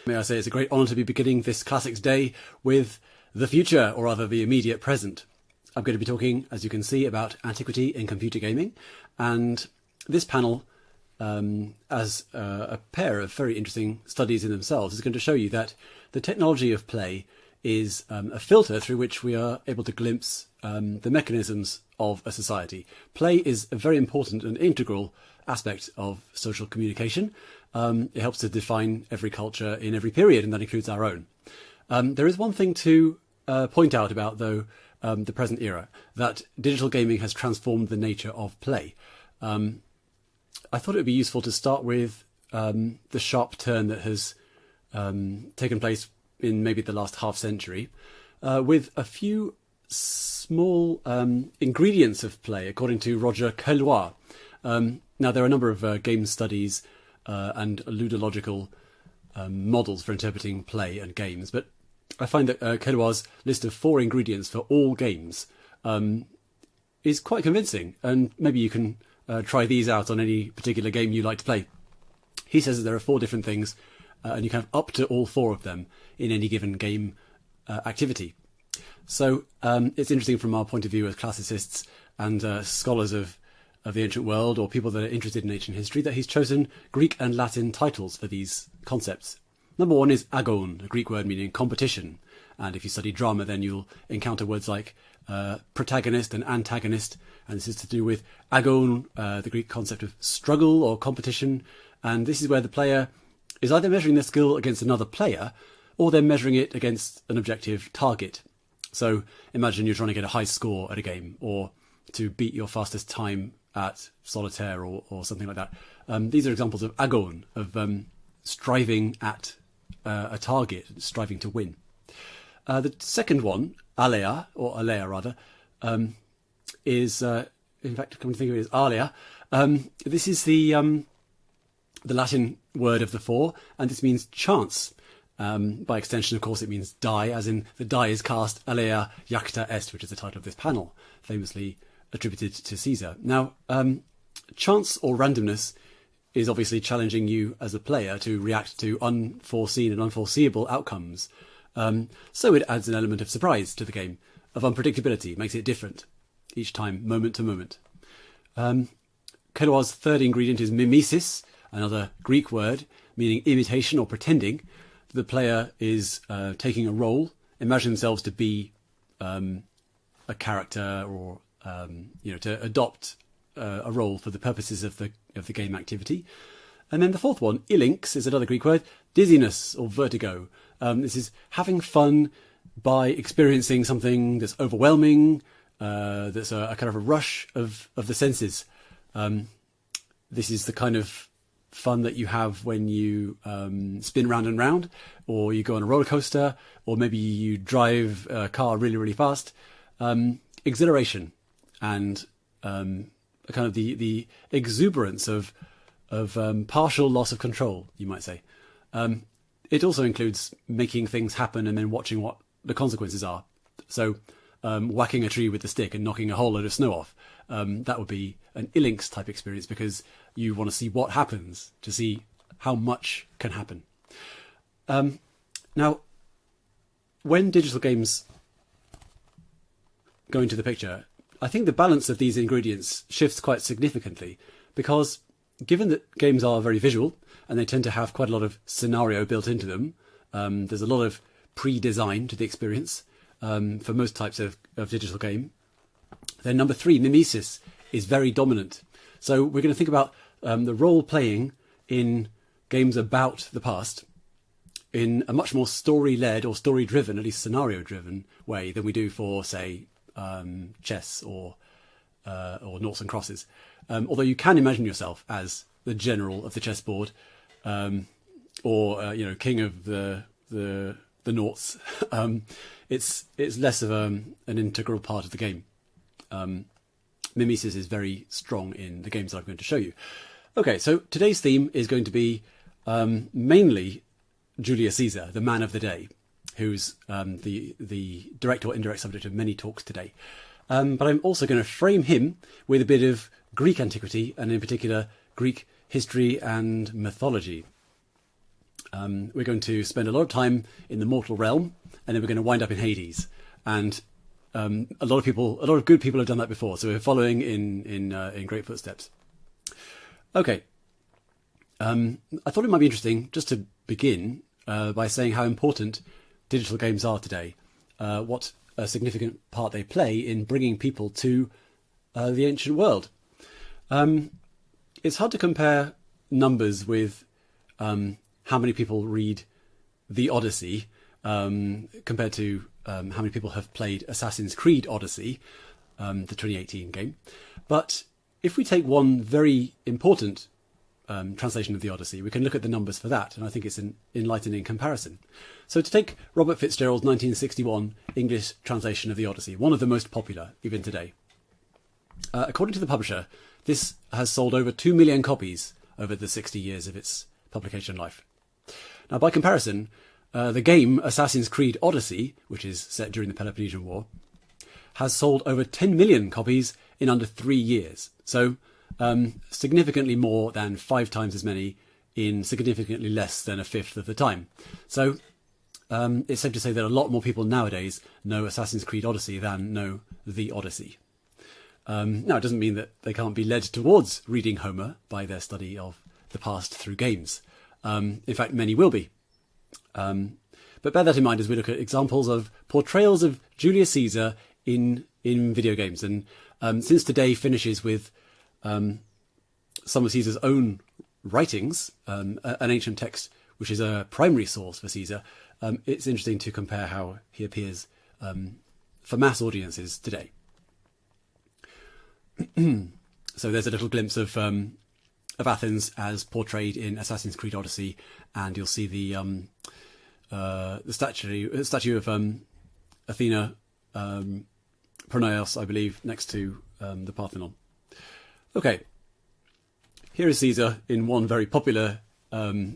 May I say it's a great honour to be beginning this Classics Day with the future, or rather the immediate present. I'm going to be talking, as you can see, about antiquity in computer gaming, and this panel, as a pair of very interesting studies in themselves, is going to show you that the technology of play is a filter through which we are able to glimpse the mechanisms of a society. Play is a very important and integral aspect of social communication. It helps to define every culture in every period, and that includes our own. There is one thing to point out about, though, the present era, that digital gaming has transformed the nature of play. I thought it would be useful to start with the sharp turn that has taken place in maybe the last half century, with a few small ingredients of play, according to Roger Caillois. Now, there are a number of game studies and ludological models for interpreting play and games, but I find that Caillois' list of 4 ingredients for all games is quite convincing, and maybe you can try these out on any particular game you like to play. He says that there are 4 different things, and you can have up to all 4 of them in any given game activity. So it's interesting from our point of view as classicists and scholars of the ancient world, or people that are interested in ancient history, that he's chosen Greek and Latin titles for these concepts. Number 1 is Agon, a Greek word meaning competition. And if you study drama, then you'll encounter words like protagonist and antagonist. And this is to do with Agon, the Greek concept of struggle or competition. And this is where the player is either measuring their skill against another player, or they're measuring it against an objective target. So imagine you're trying to get a high score at a game, or to beat your fastest time at solitaire or something like that. These are examples of Agon, of striving at a target, striving to win. The second one, alea, or alea rather, is, in fact, come to think of it, is alea. This is the Latin word of the 4, and this means chance. By extension, of course, it means die, as in the die is cast, alea jacta est, which is the title of this panel, famously attributed to Caesar. Now, chance or randomness is obviously challenging you as a player to react to unforeseen and unforeseeable outcomes. So it adds an element of surprise to the game, of unpredictability, makes it different each time, moment to moment. Caillois' third ingredient is mimesis, another Greek word meaning imitation or pretending. The player is taking a role, imagine themselves to be a character, or to adopt a role for the purposes of the game activity. And then the fourth one, ilinx, is another Greek word, dizziness or vertigo. This is having fun by experiencing something that's overwhelming, that's a kind of a rush of the senses. This is the kind of fun that you have when you spin round and round, or you go on a roller coaster, or maybe you drive a car really, really fast. Exhilaration and kind of the exuberance of partial loss of control, you might say. It also includes making things happen and then watching what the consequences are. So whacking a tree with the stick and knocking a whole load of snow off. That would be an ilinx type experience, because you want to see what happens, to see how much can happen. Now, when digital games go into the picture, I think the balance of these ingredients shifts quite significantly, because given that games are very visual and they tend to have quite a lot of scenario built into them, there's a lot of pre-design to the experience for most types of digital game. Then number 3, mimesis, is very dominant. So we're going to think about the role-playing in games about the past in a much more story-led or story-driven, at least scenario-driven way than we do for, say, chess or noughts and crosses. Although you can imagine yourself as the general of the chessboard, or king of the noughts. It's less of an integral part of the game. Mimesis is very strong in the games that I'm going to show you. Okay, so today's theme is going to be mainly Julius Caesar, the man of the day, who's the direct or indirect subject of many talks today. But I'm also going to frame him with a bit of Greek antiquity, and in particular Greek history and mythology. We're going to spend a lot of time in the mortal realm, and then we're going to wind up in Hades. And a lot of good people have done that before, so we're following in great footsteps. Okay. I thought it might be interesting just to begin by saying how important digital games are today, what a significant part they play in bringing people to the ancient world. It's hard to compare numbers with how many people read the Odyssey compared to how many people have played Assassin's Creed Odyssey, the 2018 game. But if we take one very important translation of the Odyssey, we can look at the numbers for that, and I think it's an enlightening comparison. So to take Robert Fitzgerald's 1961 English translation of the Odyssey, one of the most popular even today. According to the publisher, this has sold over 2 million copies over the 60 years of its publication life. Now, by comparison, the game Assassin's Creed Odyssey, which is set during the Peloponnesian War, has sold over 10 million copies in under 3 years. So significantly more than 5 times as many in significantly less than a fifth of the time. So it's safe to say that a lot more people nowadays know Assassin's Creed Odyssey than know the Odyssey. Now, it doesn't mean that they can't be led towards reading Homer by their study of the past through games. In fact, many will be. But bear that in mind as we look at examples of portrayals of Julius Caesar in video games. And since today finishes with some of Caesar's own writings, an ancient text which is a primary source for Caesar, it's interesting to compare how he appears for mass audiences today. So there's a little glimpse of Athens as portrayed in Assassin's Creed Odyssey, and you'll see the statue of Athena, Pronaos, I believe, next to the Parthenon. Okay, here is Caesar in one very popular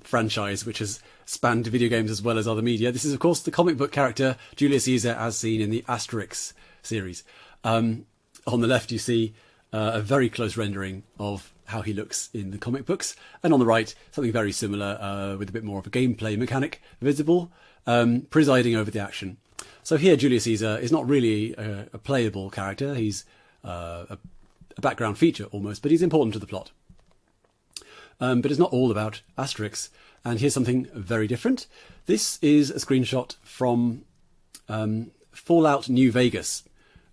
franchise which has spanned video games as well as other media. This is, of course, the comic book character Julius Caesar as seen in the Asterix series. On the left you see a very close rendering of how he looks in the comic books, and on the right something very similar with a bit more of a gameplay mechanic visible, presiding over the action. So here Julius Caesar is not really a playable character. He's a background feature almost, but he's important to the plot. But it's not all about Asterix, and here's something very different. This is a screenshot from Fallout New Vegas,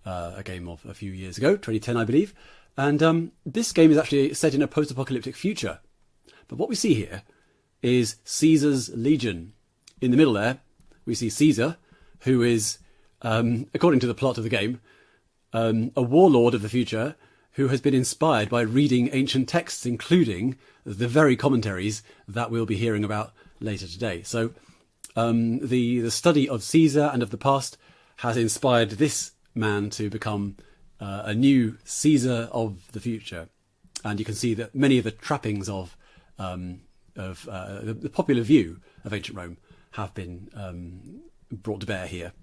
a game of a few years ago, 2010 I believe, and this game is actually set in a post-apocalyptic future. But what we see here is Caesar's legion. In the middle there we see Caesar, who is, according to the plot of the game, a warlord of the future who has been inspired by reading ancient texts, including the very commentaries that we'll be hearing about later today. So the study of Caesar and of the past has inspired this man to become a new Caesar of the future. And you can see that many of the trappings of the popular view of ancient Rome have been brought to bear here,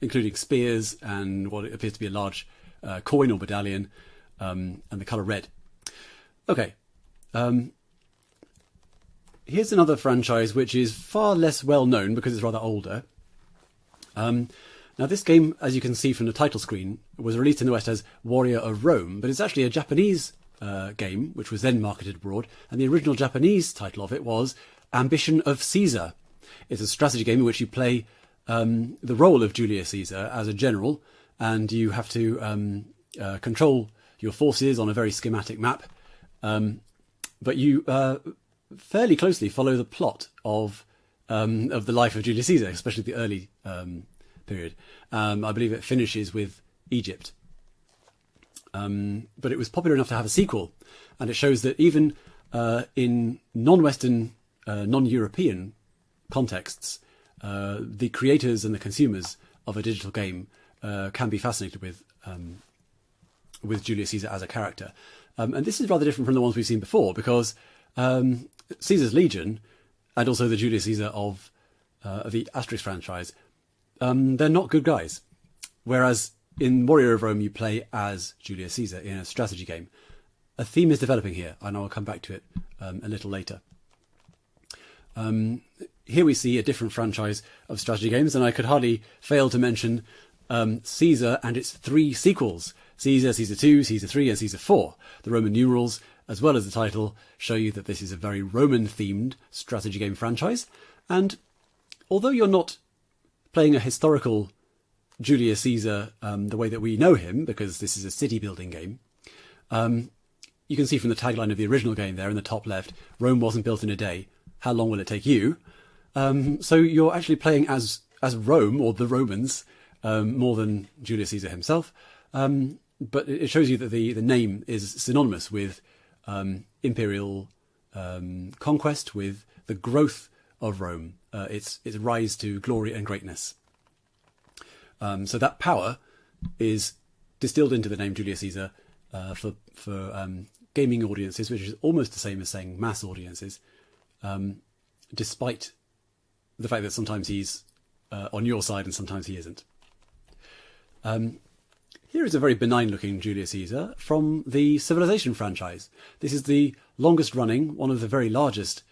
including spears and what appears to be a large coin or medallion, and the colour red. Okay, here's another franchise which is far less well known because it's rather older. Now this game, as you can see from the title screen, was released in the West as Warrior of Rome, but it's actually a Japanese game which was then marketed abroad, and the original Japanese title of it was Ambition of Caesar. It's a strategy game in which you play the role of Julius Caesar as a general, and you have to control your forces on a very schematic map, but you fairly closely follow the plot of the life of Julius Caesar, especially the early period. I believe it finishes with Egypt, but it was popular enough to have a sequel, and it shows that even in non-Western, non-European contexts, the creators and the consumers of a digital game can be fascinated with Julius Caesar as a character. And this is rather different from the ones we've seen before, because Caesar's Legion and also the Julius Caesar of the Asterix franchise, they're not good guys. Whereas in Warrior of Rome you play as Julius Caesar in a strategy game. A theme is developing here, and I'll come back to it a little later. Here we see a different franchise of strategy games, and I could hardly fail to mention Caesar and its 3 sequels. Caesar, Caesar 2, Caesar 3 and Caesar 4. The Roman numerals, as well as the title, show you that this is a very Roman-themed strategy game franchise. And although you're not playing a historical Julius Caesar the way that we know him, because this is a city-building game, you can see from the tagline of the original game there in the top left, Rome wasn't built in a day. How long will it take you? So you're actually playing as Rome, or the Romans, more than Julius Caesar himself. But it shows you that the name is synonymous with imperial conquest, with the growth of Rome, its rise to glory and greatness. So that power is distilled into the name Julius Caesar for gaming audiences, which is almost the same as saying mass audiences, despite the fact that sometimes he's on your side and sometimes he isn't. Here is a very benign-looking Julius Caesar from the Civilization franchise. This is the longest-running, one of the very largest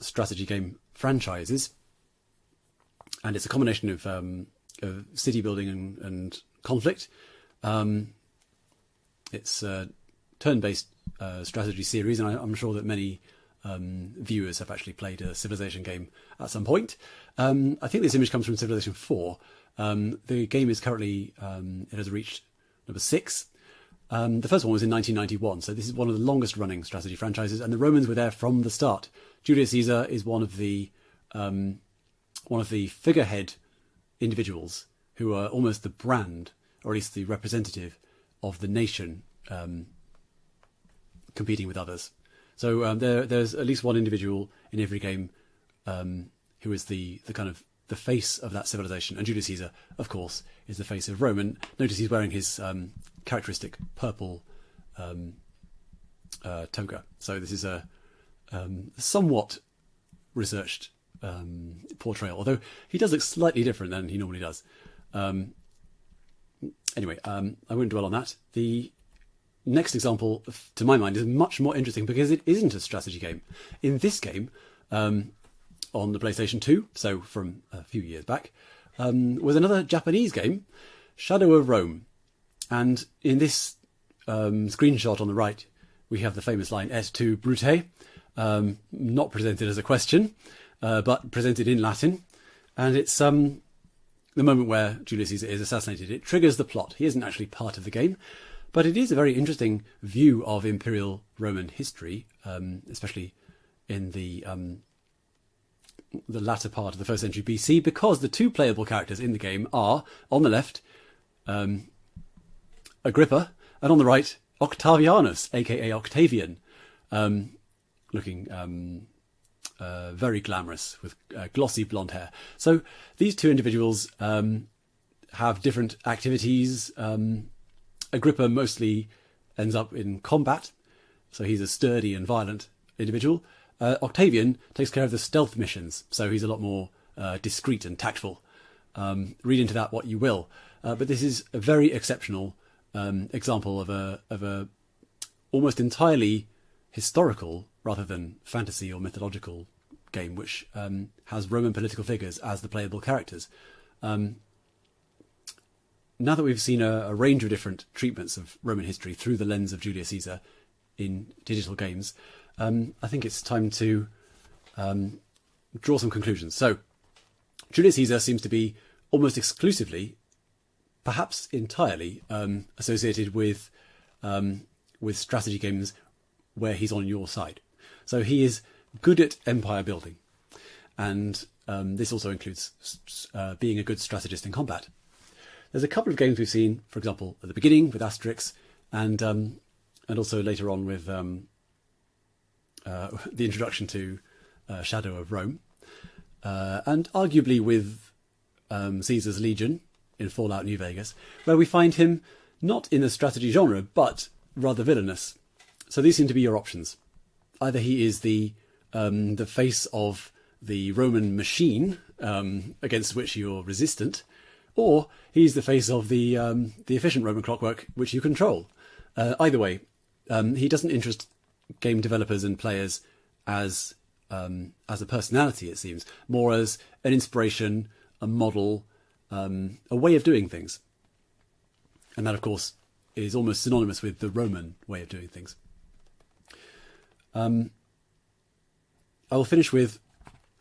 strategy game franchises, and it's a combination of city building and conflict. It's a turn-based strategy series, and I'm sure that many viewers have actually played a Civilization game at some point. I think this image comes from Civilization 4. The game is currently, it has reached number 6. The first one was in 1991, so this is one of the longest running strategy franchises, and the Romans were there from the start. Julius Caesar is one of the figurehead individuals who are almost the brand, or at least the representative of the nation, competing with others. So there's at least one individual in every game who is the kind of the face of that civilization, and Julius Caesar, of course, is the face of Rome. And notice he's wearing his characteristic purple toga. So this is a somewhat researched portrayal, although he does look slightly different than he normally does. Anyway, I won't dwell on that. The next example, to my mind, is much more interesting because it isn't a strategy game. In this game, on the PlayStation 2, so from a few years back, was another Japanese game, Shadow of Rome. And in this screenshot on the right, we have the famous line, Et tu, Brute, not presented as a question, but presented in Latin. And it's the moment where Julius Caesar is assassinated. It triggers the plot. He isn't actually part of the game, but it is a very interesting view of Imperial Roman history, especially in the latter part of the 1st century BC, because the 2 playable characters in the game are, on the left, Agrippa, and on the right, Octavianus, aka Octavian, looking very glamorous with glossy blonde hair. So these 2 individuals have different activities. Agrippa mostly ends up in combat, so he's a sturdy and violent individual. Octavian takes care of the stealth missions, so he's a lot more discreet and tactful. Read into that what you will, but this is a very exceptional example of a almost entirely historical rather than fantasy or mythological game, which has Roman political figures as the playable characters. Now that we've seen a range of different treatments of Roman history through the lens of Julius Caesar in digital games, I think it's time to draw some conclusions. So, Julius Caesar seems to be almost exclusively, perhaps entirely, associated with strategy games where he's on your side. So he is good at empire building, and this also includes being a good strategist in combat. There's a couple of games we've seen, for example, at the beginning with Asterix, and also later on with the introduction to Shadow of Rome, and arguably with Caesar's Legion in Fallout New Vegas, where we find him not in the strategy genre, but rather villainous. So these seem to be your options. Either he is the face of the Roman machine against which you're resistant, or he's the face of the efficient Roman clockwork which you control. Either way, he doesn't interest game developers and players as as a personality, it seems, more as an inspiration, a model, a way of doing things. And that, of course, is almost synonymous with the Roman way of doing things. I will finish with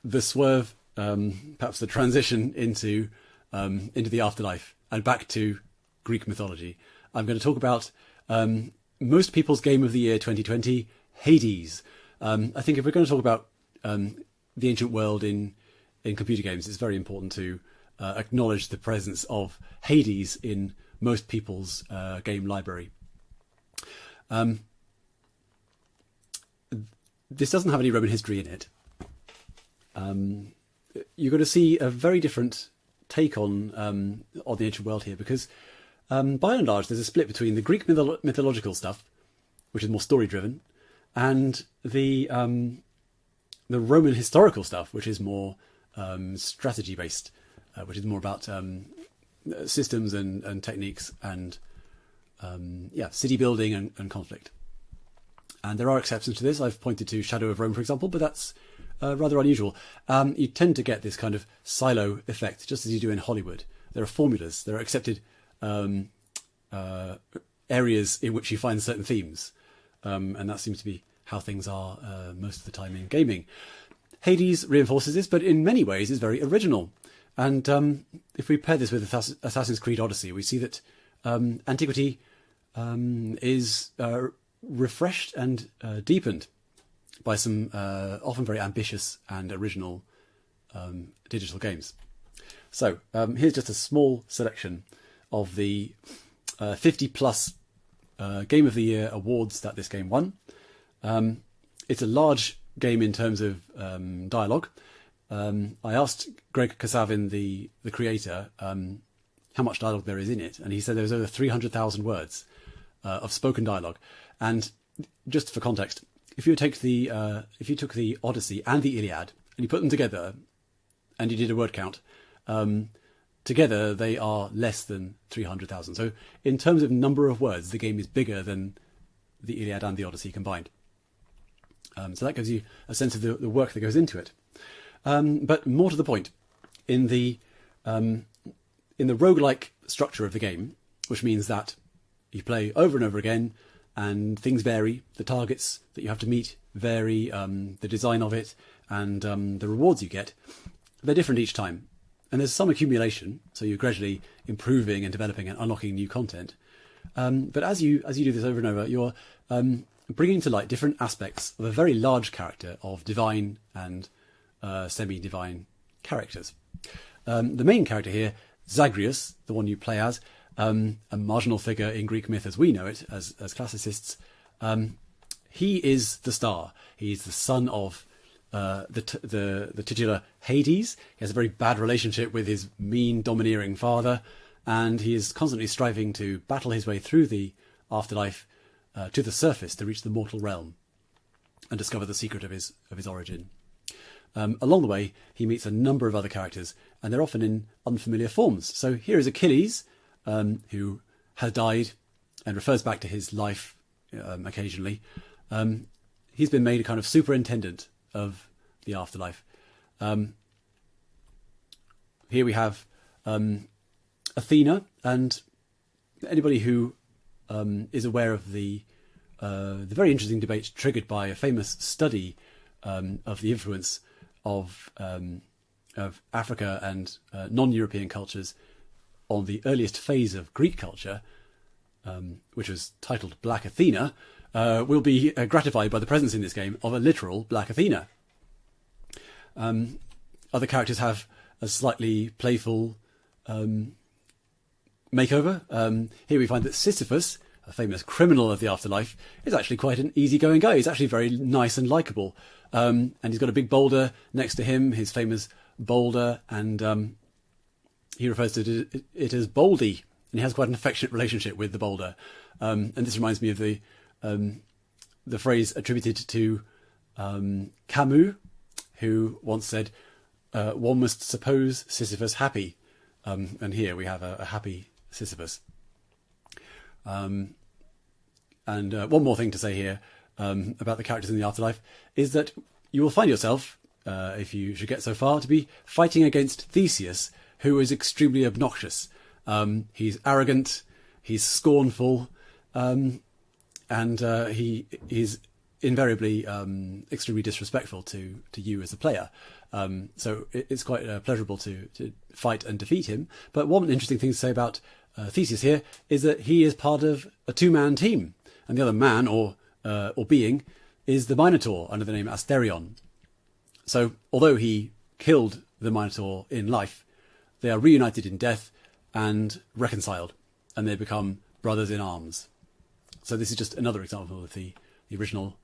the swerve, perhaps the transition into the afterlife and back to Greek mythology. I'm going to talk about most people's game of the year 2020, Hades. I think if we're going to talk about the ancient world in computer games, it's very important to acknowledge the presence of Hades in most people's game library. This doesn't have any Roman history in it. You're going to see a very different take on the ancient world here, because by and large there's a split between the Greek mythological stuff, which is more story driven, and the Roman historical stuff, which is more strategy based, which is more about systems and techniques and city building and conflict. And there are exceptions to this. I've pointed to Shadow of Rome, for example, but that's rather unusual. You tend to get this kind of silo effect, just as you do in Hollywood. There are formulas, there are accepted areas in which you find certain themes. And that seems to be how things are most of the time in gaming. Hades reinforces this, but in many ways is very original. And if we pair this with Assassin's Creed Odyssey, we see that Antiquity is refreshed and deepened by some often very ambitious and original digital games. So here's just a small selection of the 50 plus Game of the Year awards that this game won. It's a large game in terms of dialogue. I asked Greg Kasavin, the creator, how much dialogue there is in it, and he said there was over 300,000 words of spoken dialogue. And just for context, if you took the Odyssey and the Iliad and you put them together and you did a word count, together they are less than 300,000. So in terms of number of words, the game is bigger than the Iliad and the Odyssey combined. So that gives you a sense of the work that goes into it. But more to the point, in the roguelike structure of the game, which means that you play over and over again, and things vary. The targets that you have to meet vary, the design of it, and the rewards you get, they're different each time. And there's some accumulation, so you're gradually improving and developing and unlocking new content. But as you do this over and over, you're bringing to light different aspects of a very large character of divine and semi-divine characters. The main character here, Zagreus, the one you play as, a marginal figure in Greek myth as we know it, as classicists, he is the star. He's the son of the titular Hades. He has a very bad relationship with his mean, domineering father, and he is constantly striving to battle his way through the afterlife to the surface to reach the mortal realm and discover the secret of his origin. Along the way, he meets a number of other characters, and they're often in unfamiliar forms. So here is Achilles, who has died and refers back to his life occasionally. He's been made a kind of superintendent of the afterlife. Here we have Athena, and anybody who is aware of the very interesting debate triggered by a famous study of the influence of Africa and non-European cultures on the earliest phase of Greek culture, which was titled Black Athena, will be gratified by the presence in this game of a literal Black Athena. Other characters have a slightly playful makeover. Here we find that Sisyphus, a famous criminal of the afterlife, is actually quite an easygoing guy. He's actually very nice and likeable. And he's got a big boulder next to him, his famous boulder, and he refers to it as Baldy, and he has quite an affectionate relationship with the boulder. And this reminds me of the phrase attributed to Camus, who once said, one must suppose Sisyphus happy. And here we have a happy Sisyphus. And one more thing to say here about the characters in the afterlife is that you will find yourself, if you should get so far, to be fighting against Theseus, who is extremely obnoxious. He's arrogant, he's scornful, and he is invariably extremely disrespectful to you as a player. So it's quite pleasurable to fight and defeat him. But one interesting thing to say about Theseus here is that he is part of a two-man team, and the other man or being is the Minotaur under the name Asterion. So although he killed the Minotaur in life, they are reunited in death and reconciled, and they become brothers in arms. So this is just another example of the original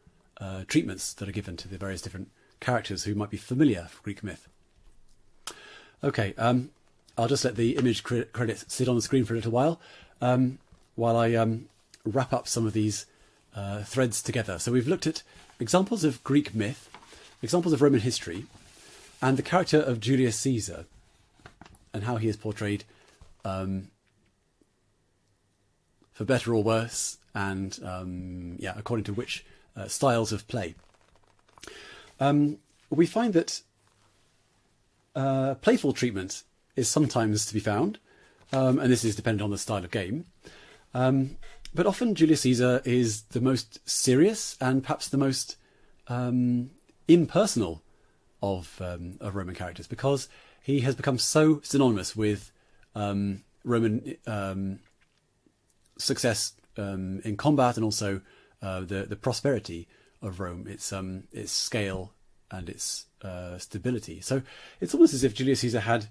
treatments that are given to the various different characters who might be familiar for Greek myth. Okay, I'll just let the image credits sit on the screen for a little while I wrap up some of these threads together. So we've looked at examples of Greek myth, examples of Roman history, and the character of Julius Caesar and how he is portrayed for better or worse, and according to which styles of play. We find that playful treatment is sometimes to be found, and this is dependent on the style of game. But often Julius Caesar is the most serious and perhaps the most impersonal of Roman characters, because he has become so synonymous with Roman success in combat, and also the prosperity of Rome, its scale and its stability. So it's almost as if Julius Caesar had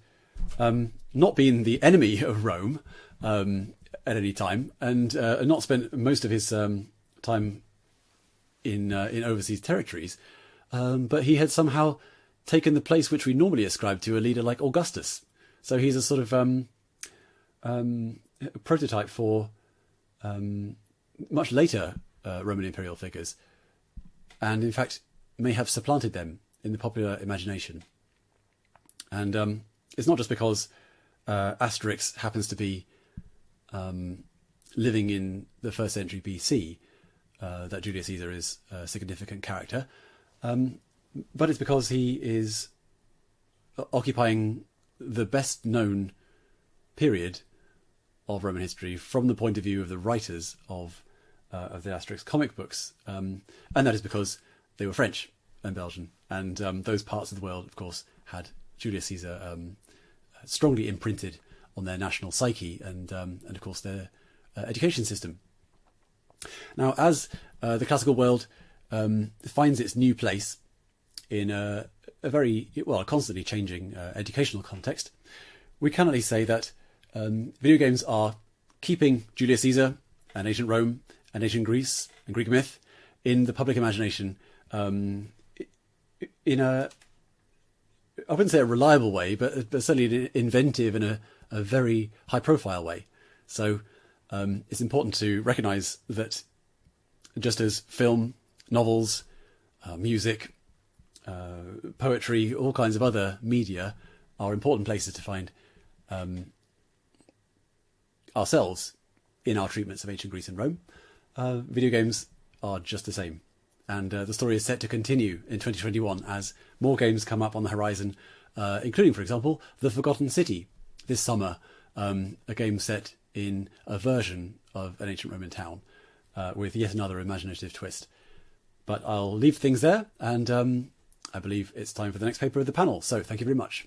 not been the enemy of Rome at any time, and not spent most of his time in overseas territories, but he had somehow taken the place which we normally ascribe to a leader like Augustus. So he's a sort of prototype for much later Roman imperial figures, and in fact may have supplanted them in the popular imagination. And it's not just because Asterix happens to be living in the 1st century BC that Julius Caesar is a significant character, but it's because he is occupying the best known period of Roman history from the point of view of the writers of the Asterix comic books, and that is because they were French and Belgian, and those parts of the world, of course, had Julius Caesar strongly imprinted on their national psyche and of course their education system. Now, as the classical world finds its new place in a constantly changing educational context, we can only say that video games are keeping Julius Caesar and ancient Rome and ancient Greece and Greek myth in the public imagination in a, I wouldn't say a reliable way, but certainly an inventive and a very high-profile way. So it's important to recognise that just as film, novels, music, poetry, all kinds of other media are important places to find ourselves in our treatments of ancient Greece and Rome, video games are just the same. And the story is set to continue in 2021 as more games come up on the horizon, including, for example, The Forgotten City this summer, a game set in a version of an ancient Roman town with yet another imaginative twist. But I'll leave things there, and I believe it's time for the next paper of the panel. So thank you very much.